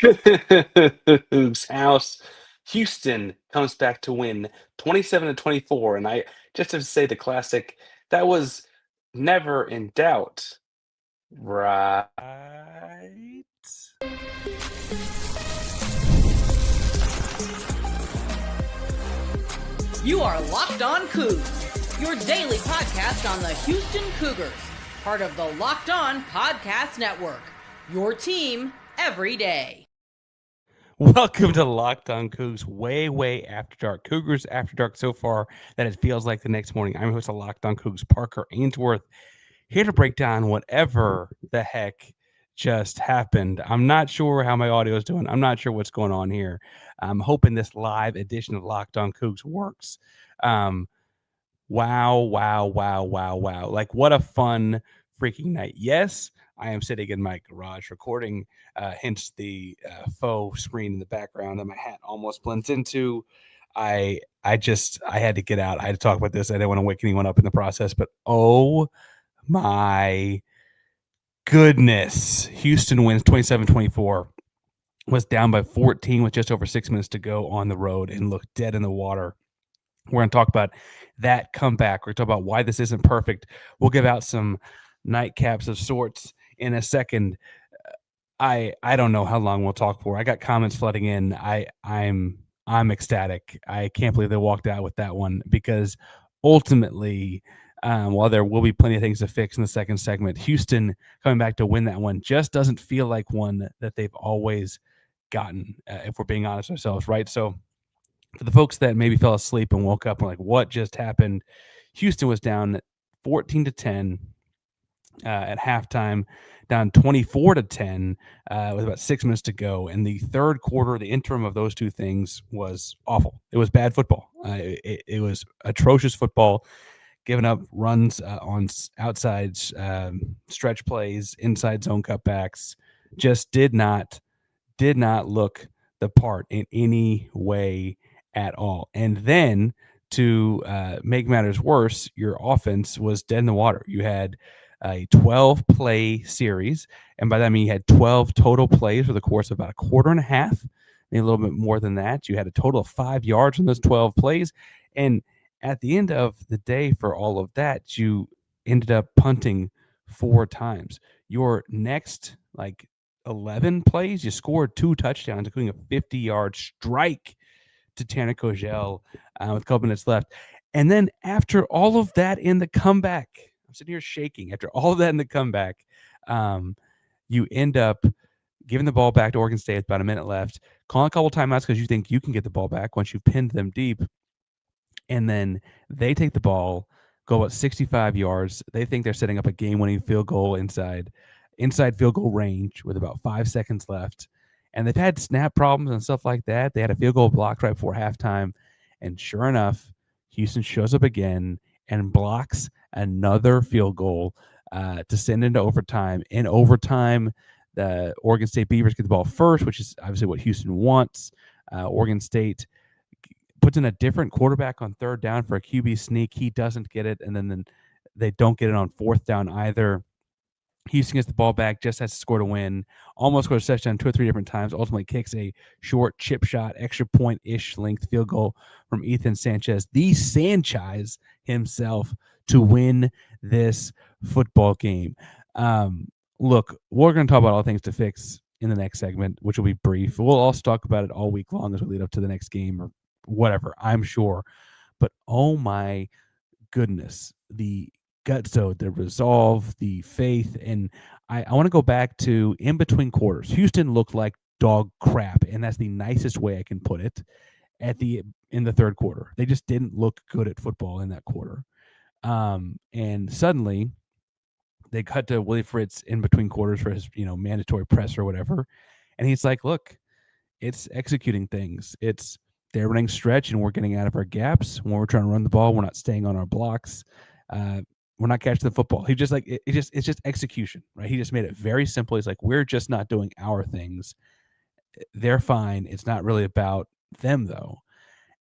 Whose house Houston comes back to win 27-24. And I just have to say the classic, that was never in doubt. Right. You are Locked On Cougs, your daily podcast on the Houston Cougars, part of the Locked On Podcast Network, your team every day. Welcome to Locked On Cougs, way after dark. Cougars after dark so far that it feels like the next morning. I'm host of Locked On Cougs, Parker Ainsworth, here to break down whatever the heck just happened. I'm not sure how my audio is doing. I'm not sure what's going on here. I'm hoping this live edition of Locked On Cougs works. Wow. Like, what a fun freaking night. Yes, I am sitting in my garage recording, hence the faux screen in the background that my hat almost blends into. I had to get out. I had to talk about this. I didn't want to wake anyone up in the process, but oh my goodness. Houston wins 27-24, was down by 14 with just over 6 minutes to go on the road and looked dead in the water. We're going to talk about that comeback. We're going to talk about why this isn't perfect. We'll give out some nightcaps of sorts in a second. I don't know how long we'll talk for. I got comments flooding in. I'm ecstatic. I can't believe they walked out with that one because ultimately, while there will be plenty of things to fix in the second segment, Houston coming back to win that one just doesn't feel like one that they've always gotten, if we're being honest ourselves, right? So for the folks that maybe fell asleep and woke up and like, what just happened? Houston was down 14-10 at halftime, down 24-10 with about 6 minutes to go. And the third quarter, the interim of those two things was awful. It was bad football. It was atrocious football, giving up runs on outside stretch plays, inside zone cutbacks. Just did not look the part in any way at all. And then to make matters worse, your offense was dead in the water. You had a 12-play series, and by that I mean you had 12 total plays for the course of about a quarter and a half, maybe a little bit more than that. You had a total of 5 yards in those 12 plays, and at the end of the day for all of that, you ended up punting 4 times. Your next, 11 plays, you scored 2 touchdowns, including a 50-yard strike to Tanner Kogel with a couple minutes left. And then after all of that in the comeback, I'm sitting here shaking. After all of that in the comeback, you end up giving the ball back to Oregon State with about a minute left, calling a couple timeouts because you think you can get the ball back once you've pinned them deep. And then they take the ball, go about 65 yards. They think they're setting up a game-winning field goal inside field goal range with about 5 seconds left. And they've had snap problems and stuff like that. They had a field goal blocked right before halftime. And sure enough, Houston shows up again and blocks another field goal to send into overtime. In overtime, the Oregon State Beavers get the ball first, which is obviously what Houston wants. Oregon State puts in a different quarterback on third down for a QB sneak. He doesn't get it, and then they don't get it on fourth down either. Houston gets the ball back, just has to score to win. Almost scores a touchdown 2 or 3 different times. Ultimately kicks a short chip shot, extra point-ish length field goal from Ethan Sanchez, the Sanchez himself, to win this football game. Look, we're going to talk about all things to fix in the next segment, which will be brief. We'll also talk about it all week long as we lead up to the next game or whatever, I'm sure. But oh my goodness, the gusto, the resolve, the faith. And I want to go back to in between quarters. Houston looked like dog crap, and that's the nicest way I can put it. In the third quarter, they just didn't look good at football in that quarter. And suddenly they cut to Willie Fritz in between quarters for his mandatory press or whatever, and he's like, "Look, it's executing things. They're running stretch, and we're getting out of our gaps. When we're trying to run the ball, we're not staying on our blocks. We're not catching the football." He just it's just execution, right? He just made it very simple. He's like, we're just not doing our things. They're fine. It's not really about them though.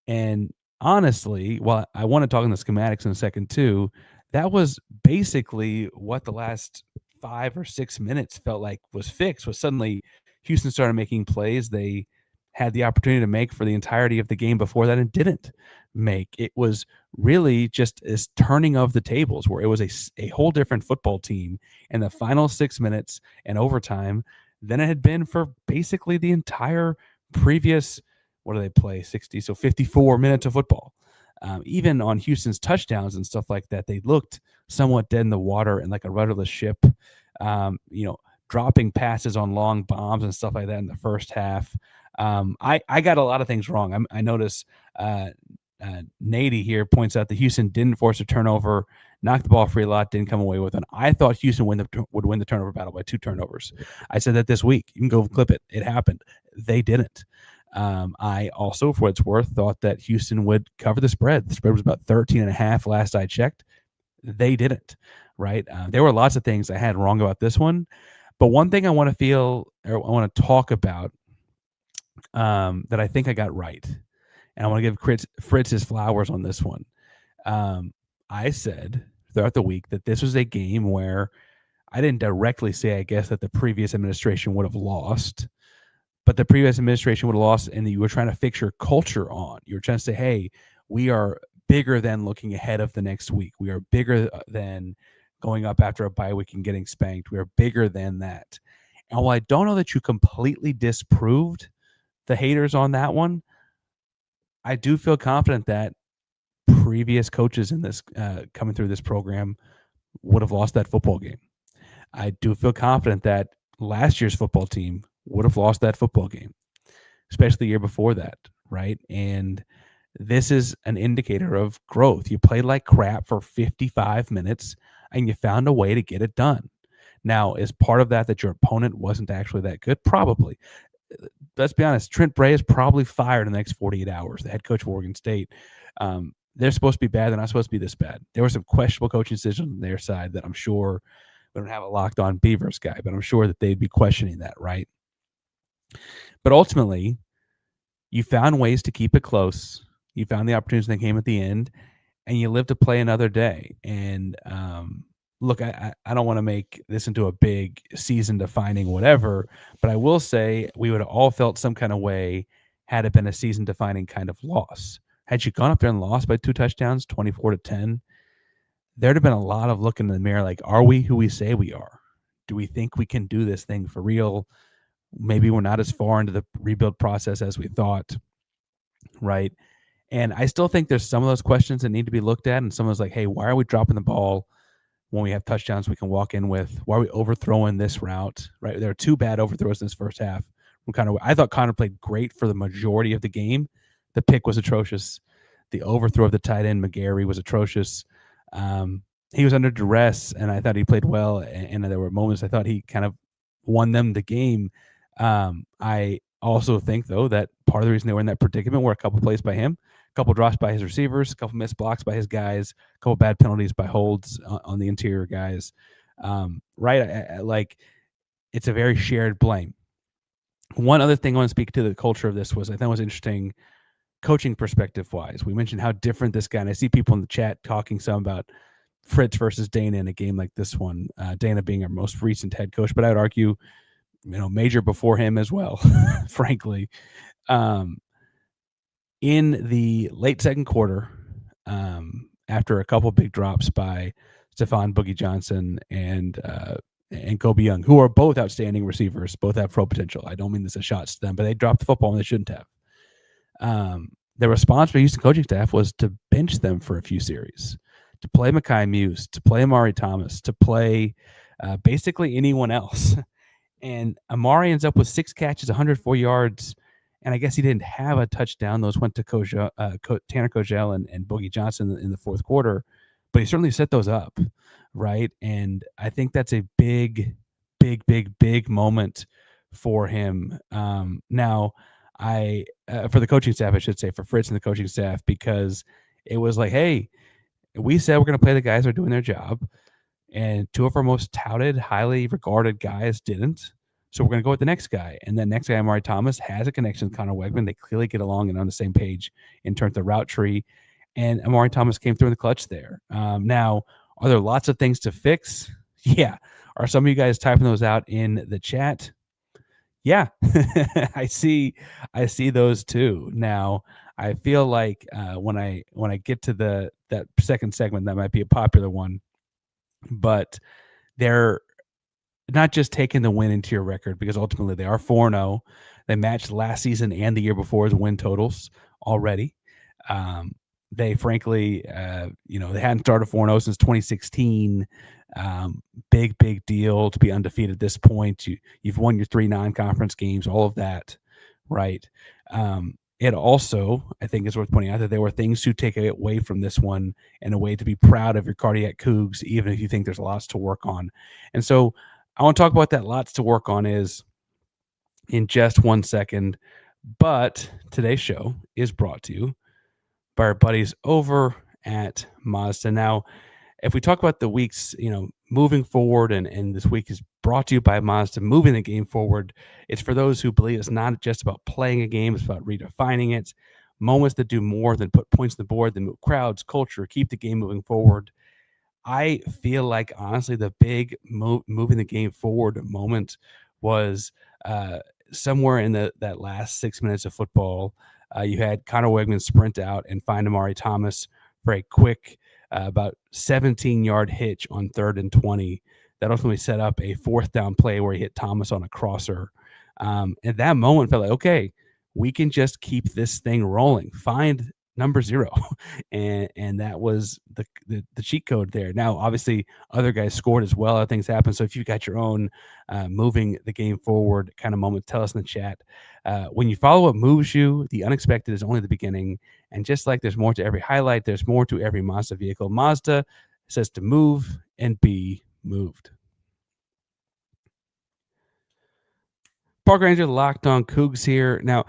And honestly, while I want to talk on the schematics in a second too, that was basically what the last 5 or 6 minutes felt like was fixed. Was suddenly Houston started making plays they had the opportunity to make for the entirety of the game before that and didn't make. It was really just this turning of the tables where it was a whole different football team in the final 6 minutes and overtime than it had been for basically the entire previous, what do they play, 60, so 54 minutes of football. Even on Houston's touchdowns and stuff like that, they looked somewhat dead in the water and like a rudderless ship, dropping passes on long bombs and stuff like that in the first half. I got a lot of things wrong. I notice Nady here points out that Houston didn't force a turnover, knocked the ball free a lot, didn't come away with it. I thought Houston would win the turnover battle by 2 turnovers. I said that this week. You can go clip it. It happened. They didn't. I also, for what it's worth, thought that Houston would cover the spread. The spread was about 13.5 last I checked. They didn't, right? There were lots of things I had wrong about this one. But one thing I want to talk about that I think I got right, and I want to give Fritz his flowers on this one. I said throughout the week that this was a game where I didn't directly say, I guess, that the previous administration would have lost, but the previous administration would have lost, and you were trying to fix your culture on. You were trying to say, hey, we are bigger than looking ahead of the next week. We are bigger than going up after a bye week and getting spanked. We are bigger than that. And while I don't know that you completely disproved the haters on that one, I do feel confident that previous coaches in this coming through this program would have lost that football game. I do feel confident that last year's football team would have lost that football game, especially the year before that, right? And this is an indicator of growth. You played like crap for 55 minutes, and you found a way to get it done. Now, is part of that your opponent wasn't actually that good? Probably. Let's be honest, Trent Bray is probably fired in the next 48 hours, the head coach of Oregon State. They're supposed to be bad. They're not supposed to be this bad. There were some questionable coaching decisions on their side that I'm sure we don't have a locked on Beavers guy, but I'm sure that they'd be questioning that, right? But ultimately, you found ways to keep it close. You found the opportunities that came at the end, and you lived to play another day. And look, I don't want to make this into a big season-defining whatever, but I will say we would have all felt some kind of way had it been a season-defining kind of loss. Had you gone up there and lost by 2 touchdowns, 24-10, there'd have been a lot of looking in the mirror like, are we who we say we are? Do we think we can do this thing for real? Maybe we're not as far into the rebuild process as we thought, right? And I still think there's some of those questions that need to be looked at, and someone's like, hey, why are we dropping the ball when we have touchdowns we can walk in with? Why are we overthrowing this route, right? There are 2 bad overthrows in this first half from Conner. I thought Conner played great for the majority of the game. The pick was atrocious. The overthrow of the tight end, McGarry, was atrocious. He was under duress, and I thought he played well, and there were moments I thought he kind of won them the game. I also think, though, that part of the reason they were in that predicament were a couple plays by him, a couple drops by his receivers, a couple missed blocks by his guys, a couple bad penalties by holds on the interior guys. Right? Like, it's a very shared blame. One other thing I want to speak to the culture of this was I thought was interesting coaching perspective-wise. We mentioned how different this guy, and I see people in the chat talking some about Fritz versus Dana in a game like this one, Dana being our most recent head coach, but I would argue, Major before him as well, frankly. In the late second quarter, after a couple big drops by Stephon Boogie Johnson and Kobe Young, who are both outstanding receivers, both have pro potential. I don't mean this as shots to them, but they dropped the football when they shouldn't have. The response by Houston coaching staff was to bench them for a few series, to play Mekhi Muse, to play Amare Thomas, to play basically anyone else. And Amare ends up with 6 catches, 104 yards, and I guess he didn't have a touchdown. Those went to Tanner Kogel and Boogie Johnson in the fourth quarter, but he certainly set those up, right? And I think that's a big moment for him. Now, for the coaching staff, I should say, for Fritz and the coaching staff, because it was like, hey, we said we're going to play the guys who are doing their job, and 2 of our most touted, highly regarded guys didn't. So we're going to go with the next guy. And that next guy, Amare Thomas, has a connection with Conner Weigman. They clearly get along and on the same page in terms of route tree. And Amare Thomas came through in the clutch there. Now, are there lots of things to fix? Yeah. Are some of you guys typing those out in the chat? Yeah, I see. I see those too. Now, I feel like when I get to that second segment, that might be a popular one, but they're not just taking the win into your record because ultimately they are 4-0. They matched last season and the year before's win totals already. Um, they frankly, they hadn't started 4-0 since 2016. Big deal to be undefeated at this point. You've won your 3 non-conference games, all of that, right? It also, I think, is worth pointing out that there were things to take away from this one and a way to be proud of your cardiac Cougs, even if you think there's lots to work on. And so I want to talk about that lots to work on is in just 1 second. But today's show is brought to you by our buddies over at Mazda. Now, if we talk about the weeks, moving forward, and this week is brought to you by Mazda, moving the game forward, it's for those who believe it's not just about playing a game, it's about redefining it. Moments that do more than put points on the board, that move crowds, culture, keep the game moving forward. I feel like honestly the big moving the game forward moment was somewhere in that last 6 minutes of football. You had Conner Weigman sprint out and find Amare Thomas for a quick about 17-yard hitch on 3rd and 20 that ultimately set up a 4th down play where he hit Thomas on a crosser. At that moment, felt like, okay, we can just keep this thing rolling. Find number 0. and that was the cheat code there. Now, obviously, other guys scored as well. Other things happened. So if you've got your own moving the game forward kind of moment, tell us in the chat. When you follow what moves you, the unexpected is only the beginning. And just like there's more to every highlight, there's more to every Mazda vehicle. Mazda says to move and be moved. Park Ranger, Locked On Cougs here. Now,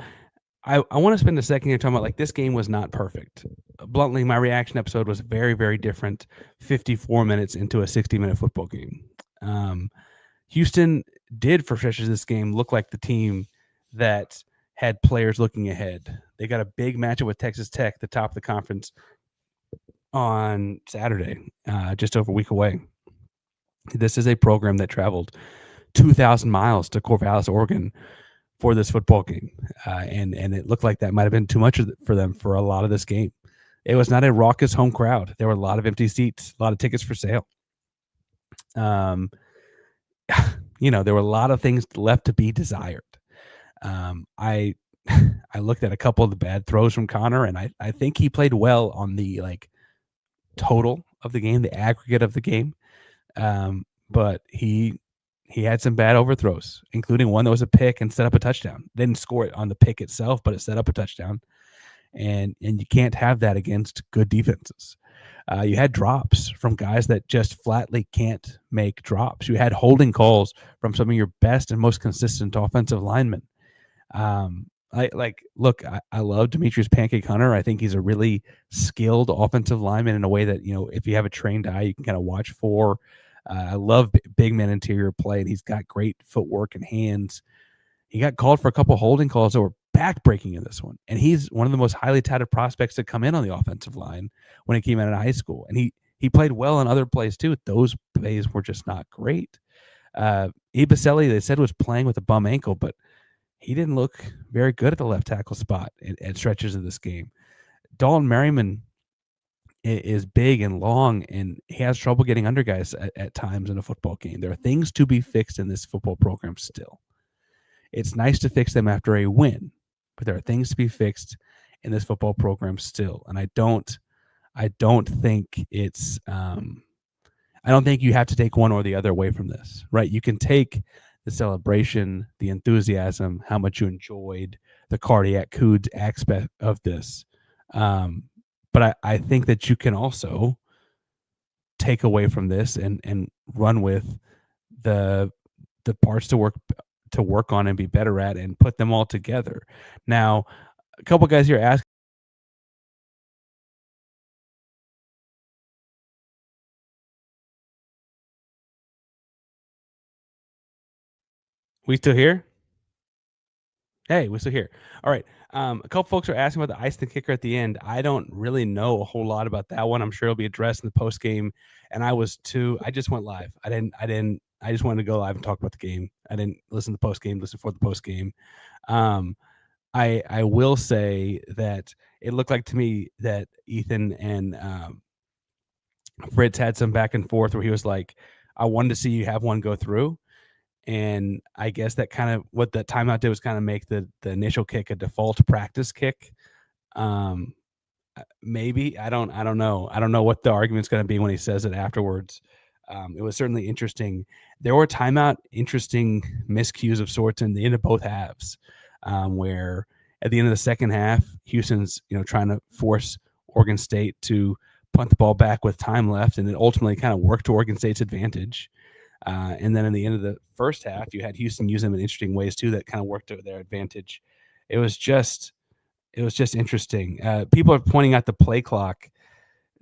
I want to spend a second here talking about, like, this game was not perfect. Bluntly, my reaction episode was very, very different 54 minutes into a 60-minute football game. Houston did, for stretches of this game, look like the team that had players looking ahead. They got a big matchup with Texas Tech, the top of the conference, on Saturday, just over a week away. This is a program that traveled 2,000 miles to Corvallis, Oregon, for this football game, and it looked like that might have been too much for them for a lot of this game. It was not a raucous home crowd. There were a lot of empty seats, a lot of tickets for sale. There were a lot of things left to be desired. I looked at a couple of the bad throws from Conner, and I think he played well on the total of the game, the aggregate of the game, but he had some bad overthrows, including one that was a pick and set up a touchdown. Didn't score it on the pick itself, but it set up a touchdown. And you can't have that against good defenses. You had drops from guys that just flatly can't make drops. You had holding calls from some of your best and most consistent offensive linemen. I love Demetrius Pancake Hunter. I think he's a really skilled offensive lineman in a way that, if you have a trained eye, you can kind of watch for. I love big man interior play, and he's got great footwork and hands. He got called for a couple holding calls that were backbreaking in this one, and he's one of the most highly touted prospects to come in on the offensive line when he came out of high school. And he played well in other plays too. Those plays were just not great. Ibaseli, they said, was playing with a bum ankle, but he didn't look very good at the left tackle spot at stretches of this game. Dalton Merriman is big and long, and he has trouble getting under guys at times in a football game. There are things to be fixed in this football program still. It's nice to fix them after a win, but there are things to be fixed in this football program still. And I don't think it's I don't think you have to take one or the other away from this, right? You can take the celebration, the enthusiasm, how much you enjoyed the cardiac Cougs aspect of this. But I think that you can also take away from this and run with the parts to work on and be better at and put them all together. Now, a couple guys here ask. We still here? Hey, we're still here. All right. A couple folks are asking about the ice the kicker at the end. I don't really know a whole lot about that one. I'm sure it'll be addressed in the post game. And I just went live. I didn't I just wanted to go live and talk about the game. I didn't listen to the post game. Listen for the post game. I will say that it looked like to me that Ethan and Fritz had some back and forth where he was like, "I wanted to see you have one go through." And I guess that kind of what the timeout did was kind of make the initial kick a default practice kick. Um, maybe I don't know. I don't know what the argument's going to be when he says it afterwards. It was certainly interesting. There were timeout interesting miscues of sorts in the end of both halves, where at the end of the second half, Houston's trying to force Oregon State to punt the ball back with time left, and it ultimately kind of worked to Oregon State's advantage. And then in the end of the first half, you had Houston use them in interesting ways too that kind of worked to their advantage. It was just interesting. People are pointing out the play clock.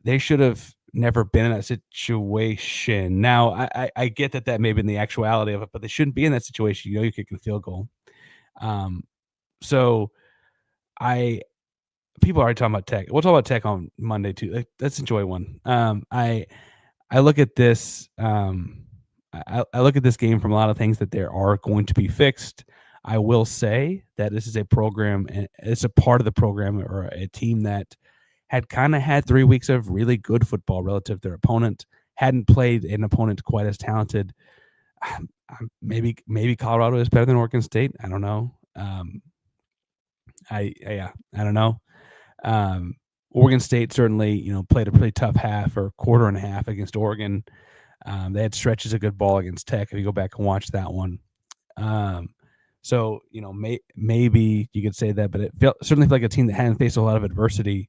They should have never been in that situation. Now, I get that may have been the actuality of it, but they shouldn't be in that situation. You're kicking a field goal. So people are already talking about Tech. We'll talk about Tech on Monday too. Let's enjoy one. I look at this. I look at this game from a lot of things that there are going to be fixed. I will say that this is a program, and it's a part of the program or a team that had kind of had 3 weeks of really good football relative to their opponent. Hadn't played an opponent quite as talented. Maybe Colorado is better than Oregon State. I don't know. I don't know. Oregon State certainly, played a pretty tough half or quarter and a half against Oregon. They had stretches of good ball against Tech. If you go back and watch that one, so maybe you could say that, but it certainly felt like a team that hadn't faced a lot of adversity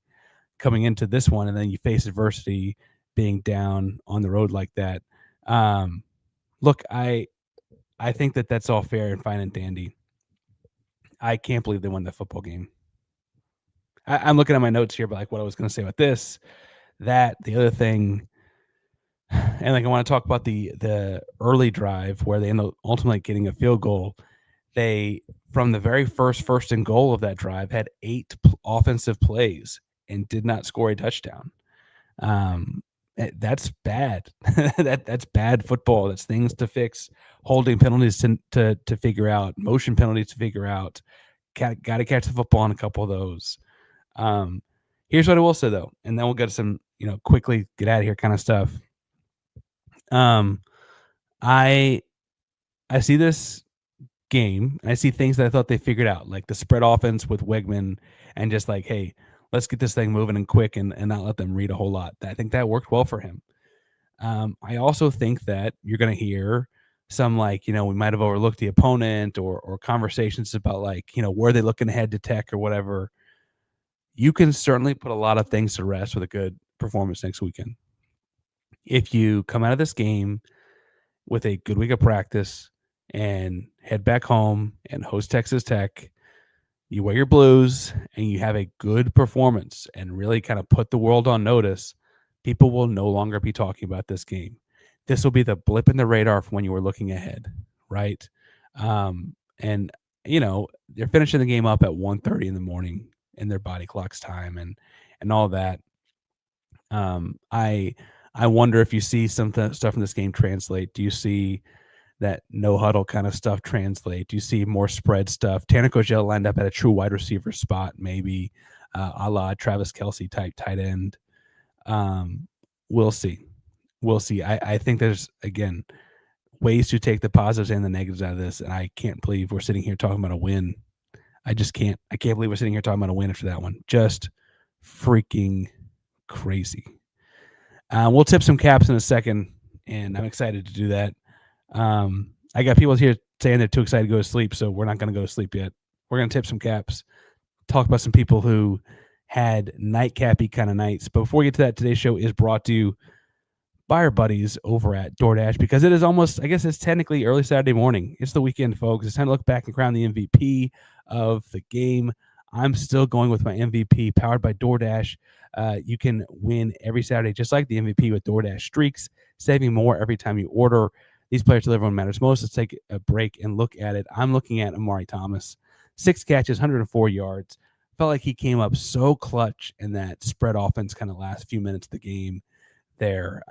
coming into this one, and then you face adversity being down on the road like that. Look, I think that's all fair and fine and dandy. I can't believe they won the football game. I'm looking at my notes here, but like what I was going to say about this, that, the other thing. And like I want to talk about the early drive where they end up ultimately getting a field goal. They, from the very first and goal of that drive, had 8 offensive plays and did not score a touchdown. That's bad. That's bad football. That's things to fix. Holding penalties to figure out. Motion penalties to figure out. Got to catch the football on a couple of those. Here's what I will say though, and then we'll get to some quickly get out of here kind of stuff. I see this game, and I see things that I thought they figured out, like the spread offense with Weigman, and just like, hey, let's get this thing moving and quick and not let them read a whole lot. I think that worked well for him. I also think that you're going to hear some we might have overlooked the opponent or conversations about were they looking ahead to Tech or whatever. You can certainly put a lot of things to rest with a good performance next weekend. If you come out of this game with a good week of practice and head back home and host Texas Tech, you wear your blues and you have a good performance and really kind of put the world on notice, people will no longer be talking about this game. This will be the blip in the radar for when you were looking ahead, right? And they're finishing the game up at 1:30 in the morning in their body clock's time and all that. I wonder if you see some stuff in this game translate. Do you see that no huddle kind of stuff translate? Do you see more spread stuff? Tanner Kogel lined up at a true wide receiver spot, maybe a la Travis Kelce type tight end. We'll see. I think there's, again, ways to take the positives and the negatives out of this, and I can't believe we're sitting here talking about a win. I just can't. I can't believe we're sitting here talking about a win after that one. Just freaking crazy. We'll tip some caps in a second, and I'm excited to do that. I got people here saying they're too excited to go to sleep, so we're not going to go to sleep yet. We're going to tip some caps, talk about some people who had nightcappy kind of nights. But before we get to that, today's show is brought to you by our buddies over at DoorDash, because it is almost, I guess it's technically early Saturday morning. It's the weekend, folks. It's time to look back and crown the MVP of the game. I'm still going with my MVP, powered by DoorDash. You can win every Saturday, just like the MVP with DoorDash Streaks, saving more every time you order. These players deliver when it matters most. Let's take a break and look at it. I'm looking at Amare Thomas, 6 catches, 104 yards. Felt like he came up so clutch in that spread offense kind of last few minutes of the game there.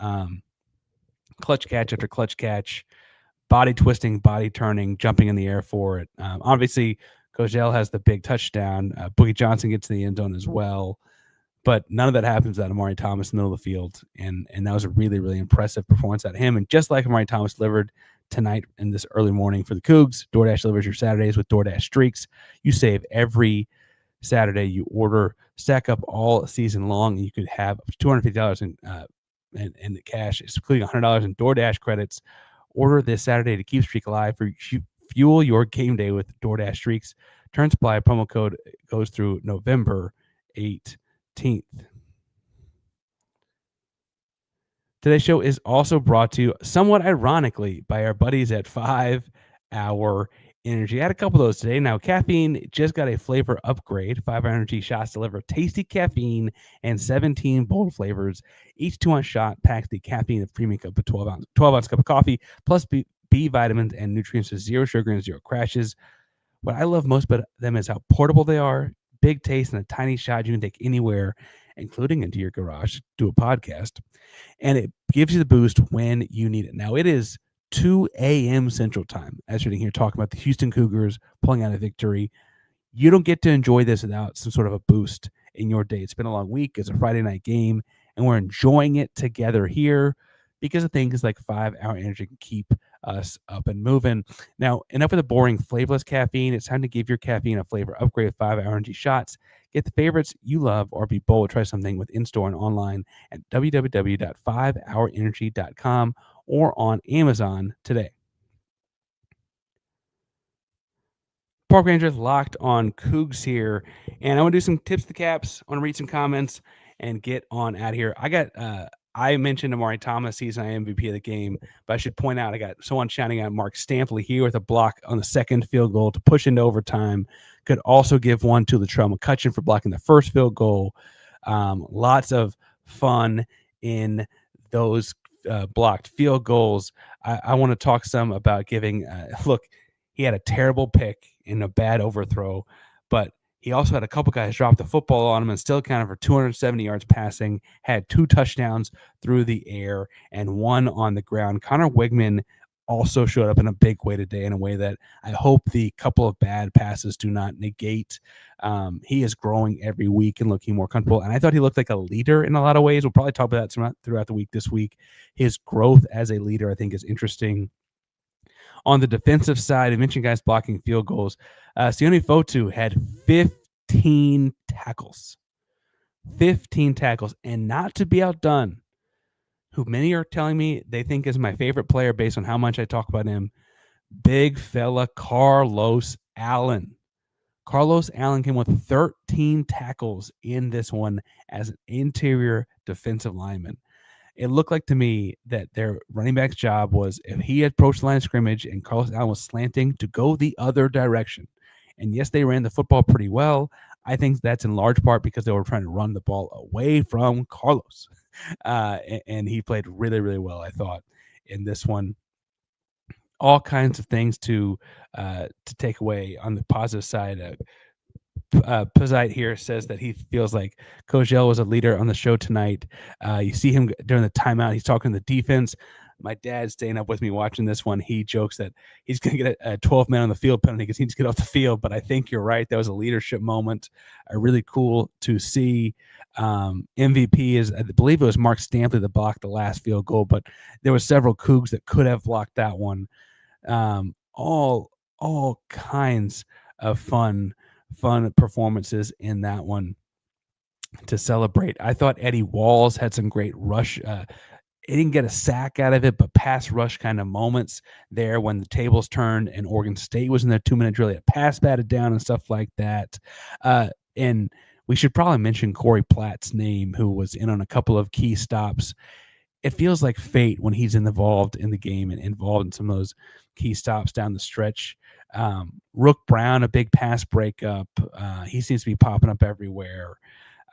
Clutch catch after clutch catch. body twisting, body turning, jumping in the air for it. Obviously, Kogel has the big touchdown. Boogie Johnson gets to the end zone as well. But none of that happens at Amare Thomas in the middle of the field. And that was a really, really impressive performance out of him. And just like Amare Thomas delivered tonight in this early morning for the Cougs, DoorDash delivers your Saturdays with DoorDash Streaks. You save every Saturday you order, stack up all season long, and you could have up to $250 in cash, including $100 in DoorDash credits. Order this Saturday to keep streak alive. Fuel your game day with DoorDash Streaks. Terms apply. Promo code goes through November 18th. Today's show is also brought to you, somewhat ironically, by our buddies at 5 Hour Energy. I had a couple of those today. Now, caffeine just got a flavor upgrade. 5 Hour Energy shots deliver tasty caffeine and 17 bold flavors. Each 2-ounce shot packs the caffeine of premium cup of 12-ounce cup of coffee, plus B vitamins and nutrients with 0 sugar and 0 crashes. What I love most about them is how portable they are. Big taste and a tiny shot you can take anywhere, including into your garage, do a podcast. And it gives you the boost when you need it. Now, it is 2 a.m. Central Time as you're sitting here talking about the Houston Cougars pulling out a victory. You don't get to enjoy this without some sort of a boost in your day. It's been a long week. It's a Friday night game, and we're enjoying it together here because of things like 5 Hour Energy can keep us up and moving. Now, enough of the boring, flavorless caffeine. It's time to give your caffeine a flavor upgrade with 5 Hour Energy shots. Get the favorites you love or be bold. Try something with in-store and online at www.5hourenergy.com or on Amazon today. Park Rangers locked on Coogs here, and I want to do some tips to caps. I want to read some comments and get on out of here. I mentioned Amare Thomas, he's my MVP of the game, but I should point out I got someone shouting out Mark Stampley here with a block on the second field goal to push into overtime. Could also give one to Latrell McCutcheon for blocking the first field goal. Lots of fun in those blocked field goals. I want to talk some about giving look, he had a terrible pick and a bad overthrow, but he also had a couple guys drop the football on him and still counted for 270 yards passing, had 2 touchdowns through the air and 1 on the ground. Conner Weigman also showed up in a big way today, in a way that I hope the couple of bad passes do not negate. He is growing every week and looking more comfortable. And I thought he looked like a leader in a lot of ways. We'll probably talk about that throughout the week this week. His growth as a leader, I think, is interesting. On the defensive side, I mentioned guys blocking field goals. Sione Fotu had 15 tackles. 15 tackles. And not to be outdone, who many are telling me they think is my favorite player based on how much I talk about him, big fella Carlos Allen. Carlos Allen came with 13 tackles in this one as an interior defensive lineman. It looked like to me that their running back's job was, if he had approached the line of scrimmage and Carlos Allen was slanting, to go the other direction. And yes, they ran the football pretty well. I think that's in large part because they were trying to run the ball away from Carlos. And he played really, really well, I thought, in this one. All kinds of things to take away on the positive side. Pizite here says that he feels like Kogel was a leader on the show tonight. You see him during the timeout. He's talking to the defense. My dad's staying up with me watching this one. He jokes that he's going to get a 12-man on the field penalty because he needs to get off the field. But I think you're right. That was a leadership moment. Really cool to see. MVP is, I believe it was Mark Stampley that blocked the last field goal, but there were several Cougs that could have blocked that one. All kinds of fun performances in that one to celebrate. I thought Eddie Walls had some great rush. He didn't get a sack out of it, but pass rush kind of moments there when the tables turned and Oregon State was in their 2-minute drill. They had pass batted down and stuff like that. And we should probably mention Corey Platt's name, who was in on a couple of key stops. It feels like fate when he's involved in the game and involved in some of those key stops down the stretch. Rook Brown, a big pass breakup. He seems to be popping up everywhere.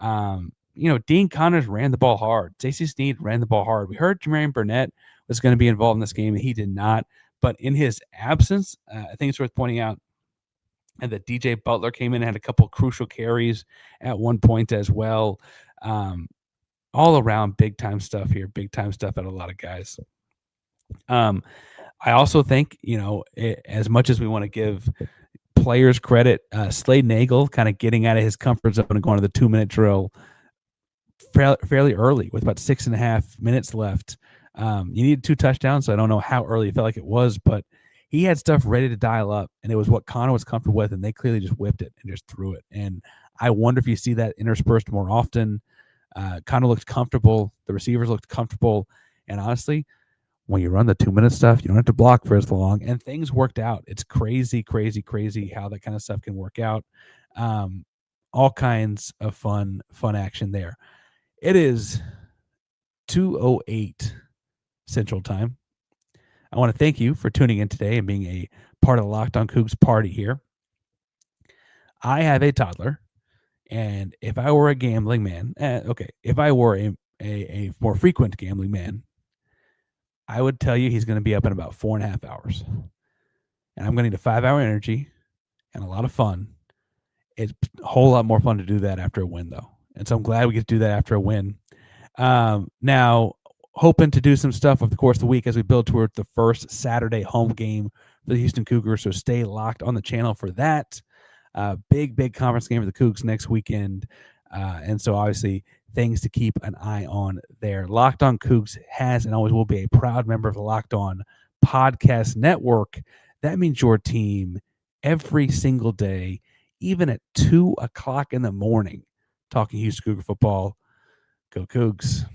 Dean Connors ran the ball hard. Stacey Sneed ran the ball hard. We heard Jermaine Burnett was going to be involved in this game, and he did not. But in his absence, I think it's worth pointing out and that DJ Butler came in and had a couple crucial carries at one point as well. All around big-time stuff here, big-time stuff at a lot of guys. I also think, as much as we want to give players credit, Slade Nagel kind of getting out of his comfort zone and going to the 2-minute drill fairly early with about 6.5 minutes left. You needed 2 touchdowns, so I don't know how early it felt like it was, but he had stuff ready to dial up, and it was what Conner was comfortable with, and they clearly just whipped it and just threw it. And I wonder if you see that interspersed more often. Conner looked comfortable. The receivers looked comfortable. And honestly, when you run the 2-minute stuff, you don't have to block for as long, and things worked out. It's crazy, crazy, crazy how that kind of stuff can work out. All kinds of fun action there. It is 2:08 Central Time. I want to thank you for tuning in today and being a part of the Locked On Cougs party here. I have a toddler, and if I were a gambling man, if I were a more frequent gambling man, I would tell you he's going to be up in about 4.5 hours. And I'm going to need a 5-hour energy and a lot of fun. It's a whole lot more fun to do that after a win, though. And so I'm glad we get to do that after a win. Now, hoping to do some stuff over the course of the week as we build toward the first Saturday home game for the Houston Cougars. So stay locked on the channel for that. Big conference game for the Cougs next weekend. And so obviously things to keep an eye on there. Locked On Cougs has and always will be a proud member of the Locked On Podcast Network. That means your team every single day, even at 2 o'clock in the morning, talking Houston Cougar football. Go Cougs.